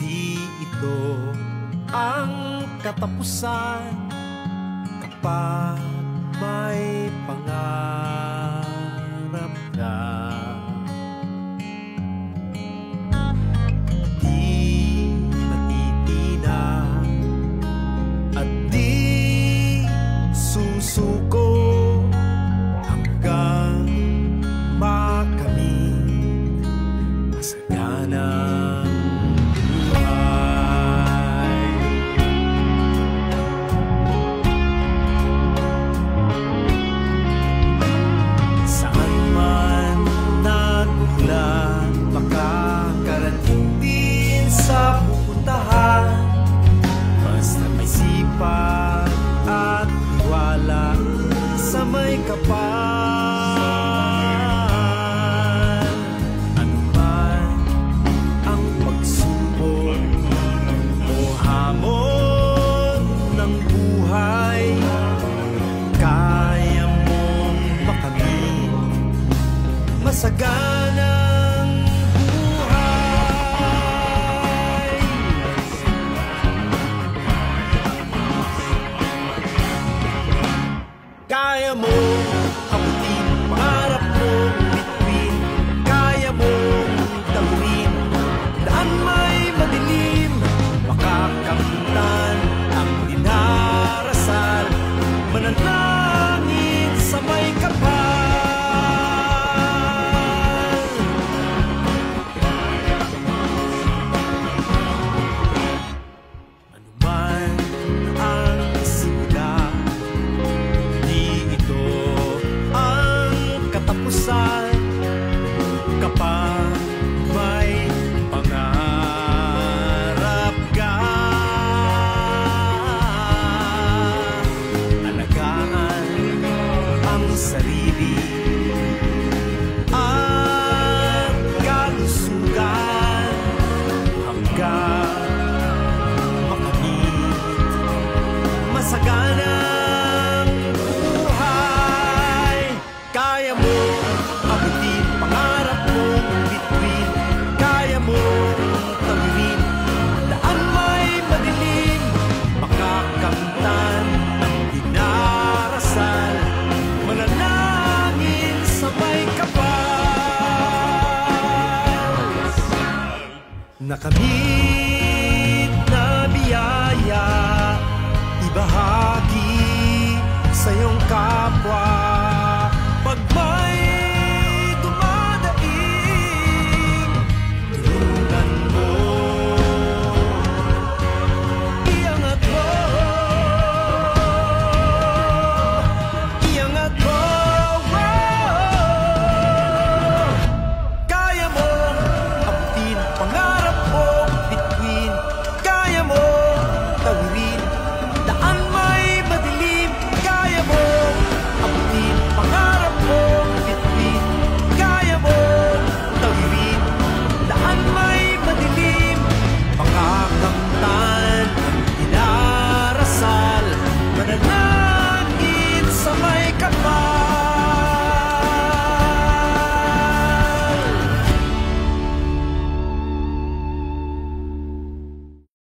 Di ito ang katapusan kapag may pangarap ka. Di natitina at di susuko hanggang makamit masaganang buhay. Saan man nagmulat, makakarating din sa pupuntahan. Basta may sipag at tiwala sa may kapal. Ano man ang pagsubok o hamon ng buhay, kaya mong makamit masaganang buhay. Kaya mo abutin pangarap mong bituin, kaya mong taguin daan may madilim, makakamtan ang dinarasal, manalangin sa may kapal. Ano man ang simula, di ito ang katapusan kapag may pangarap ka. Alagaan ang sarili at kalusugan hanggang makamit masaganang buhay. Kaya mo abutin pangarap mong bituin, kaya mo tawirin daan may madilim, makakamtan ang dinarasal, manalangin sa may kapal. Nakamit na biyaya, ibahagi sa iyong